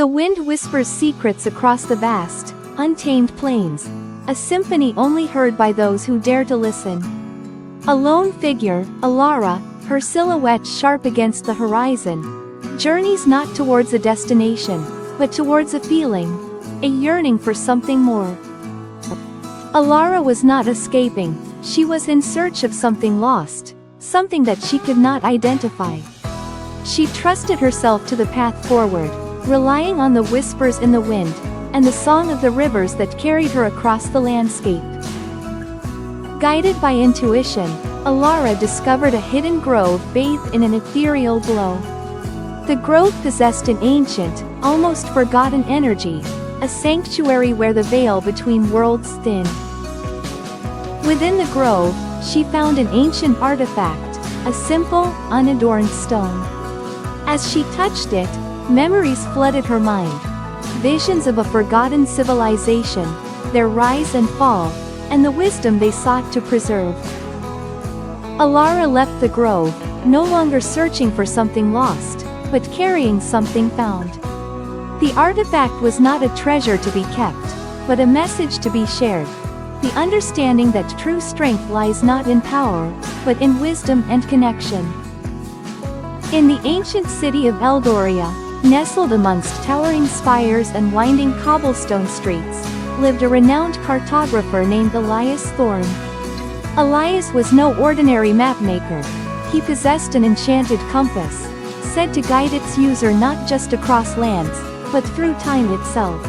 The wind whispers secrets across the vast, untamed plains, a symphony only heard by those who dare to listen. A lone figure, Alara, her silhouette sharp against the horizon, journeys not towards a destination, but towards a feeling, a yearning for something more. Alara was not escaping, she was in search of something lost, something that she could not identify. She trusted herself to the path forward, relying on the whispers in the wind, and the song of the rivers that carried her across the landscape. Guided by intuition, Alara discovered a hidden grove bathed in an ethereal glow. The grove possessed an ancient, almost forgotten energy, a sanctuary where the veil between worlds thinned. Within the grove, she found an ancient artifact, a simple, unadorned stone. As she touched it, memories flooded her mind. Visions of a forgotten civilization, their rise and fall, and the wisdom they sought to preserve. Alara left the grove, no longer searching for something lost, but carrying something found. The artifact was not a treasure to be kept, but a message to be shared. The understanding that true strength lies not in power, but in wisdom and connection. In the ancient city of Eldoria, nestled amongst towering spires and winding cobblestone streets, lived a renowned cartographer named Elias Thorne. Elias was no ordinary mapmaker. He possessed an enchanted compass, said to guide its user not just across lands, but through time itself.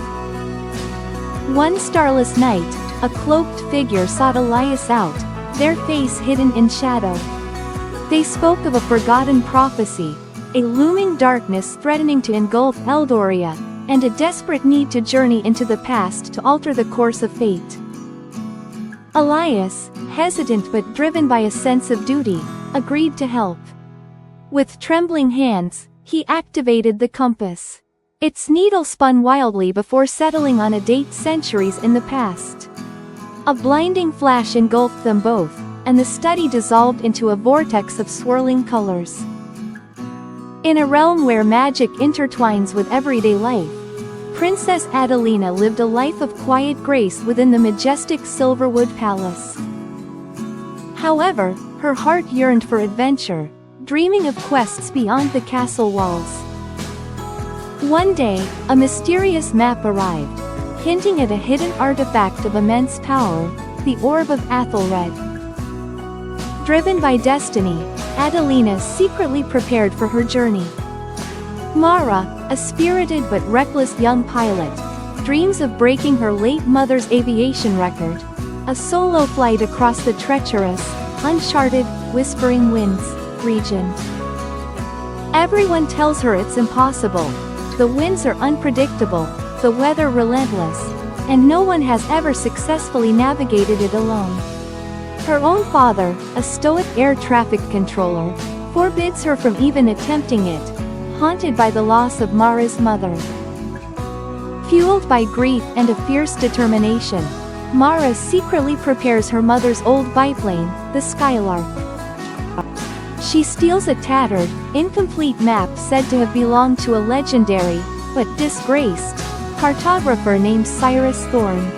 One starless night, a cloaked figure sought Elias out, their face hidden in shadow. They spoke of a forgotten prophecy, a looming darkness threatening to engulf Eldoria, and a desperate need to journey into the past to alter the course of fate. Elias, hesitant but driven by a sense of duty, agreed to help. With trembling hands, he activated the compass. Its needle spun wildly before settling on a date centuries in the past. A blinding flash engulfed them both, and the study dissolved into a vortex of swirling colors. In a realm where magic intertwines with everyday life, Princess Adelina lived a life of quiet grace within the majestic Silverwood Palace. However, her heart yearned for adventure, dreaming of quests beyond the castle walls. One day, a mysterious map arrived, hinting at a hidden artifact of immense power, the Orb of Athelred. Driven by destiny, Adelina secretly prepared for her journey. Mara, a spirited but reckless young pilot, dreams of breaking her late mother's aviation record, a solo flight across the treacherous, uncharted, whispering winds region. Everyone tells her it's impossible. The winds are unpredictable, the weather relentless, and no one has ever successfully navigated it alone. Her own father, a stoic air traffic controller, forbids her from even attempting it, haunted by the loss of Mara's mother. Fueled by grief and a fierce determination, Mara secretly prepares her mother's old biplane, the Skylark. She steals a tattered, incomplete map said to have belonged to a legendary, but disgraced, cartographer named Cyrus Thorne.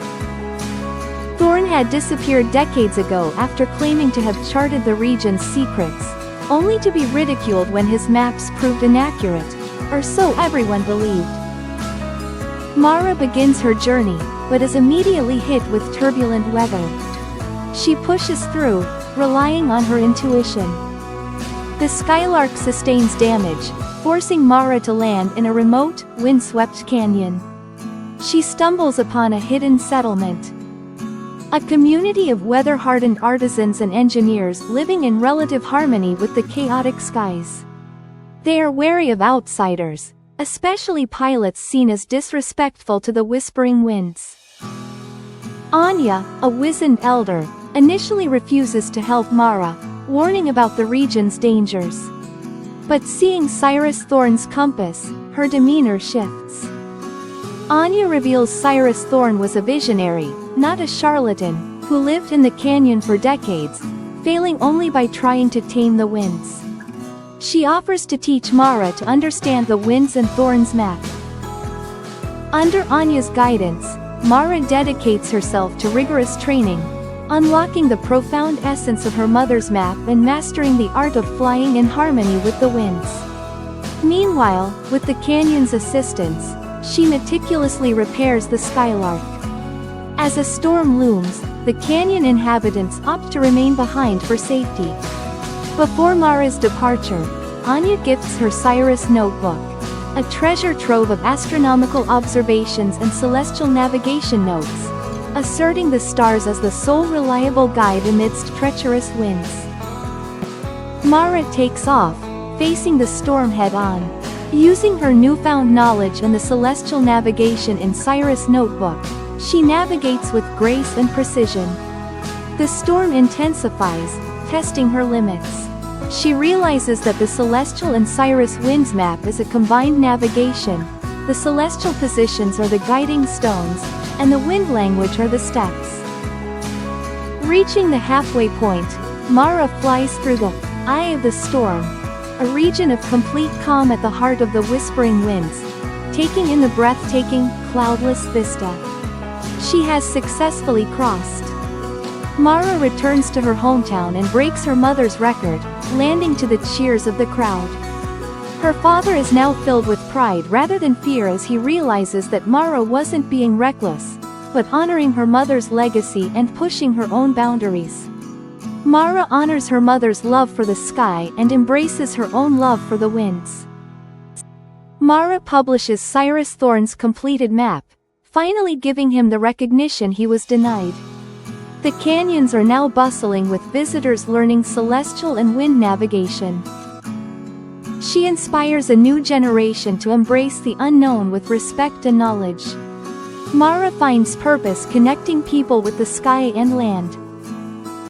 Thorne had disappeared decades ago after claiming to have charted the region's secrets, only to be ridiculed when his maps proved inaccurate, or so everyone believed. Mara begins her journey, but is immediately hit with turbulent weather. She pushes through, relying on her intuition. The Skylark sustains damage, forcing Mara to land in a remote, windswept canyon. She stumbles upon a hidden settlement. A community of weather-hardened artisans and engineers living in relative harmony with the chaotic skies. They are wary of outsiders, especially pilots seen as disrespectful to the whispering winds. Anya, a wizened elder, initially refuses to help Mara, warning about the region's dangers. But seeing Cyrus Thorne's compass, her demeanor shifts. Anya reveals Cyrus Thorne was a visionary, not a charlatan, who lived in the canyon for decades, failing only by trying to tame the winds. She offers to teach Mara to understand the winds and Thorne's map. Under Anya's guidance, Mara dedicates herself to rigorous training, unlocking the profound essence of her mother's map and mastering the art of flying in harmony with the winds. Meanwhile, with the canyon's assistance, she meticulously repairs the skylark. As a storm looms, the canyon inhabitants opt to remain behind for safety. Before Mara's departure, Anya gifts her Cyrus notebook, a treasure trove of astronomical observations and celestial navigation notes, asserting the stars as the sole reliable guide amidst treacherous winds. Mara takes off, facing the storm head-on. Using her newfound knowledge and the celestial navigation in Cyrus' notebook, she navigates with grace and precision. The storm intensifies, testing her limits. She realizes that the celestial and Cyrus winds map is a combined navigation. The celestial positions are the guiding stones, and the wind language are the steps. Reaching the halfway point, Mara flies through the eye of the storm, a region of complete calm at the heart of the whispering winds, taking in the breathtaking, cloudless vista. She has successfully crossed. Mara returns to her hometown and breaks her mother's record, landing to the cheers of the crowd. Her father is now filled with pride rather than fear as he realizes that Mara wasn't being reckless, but honoring her mother's legacy and pushing her own boundaries. Mara honors her mother's love for the sky and embraces her own love for the winds. Mara publishes Cyrus Thorne's completed map, finally giving him the recognition he was denied. The canyons are now bustling with visitors learning celestial and wind navigation. She inspires a new generation to embrace the unknown with respect and knowledge. Mara finds purpose connecting people with the sky and land.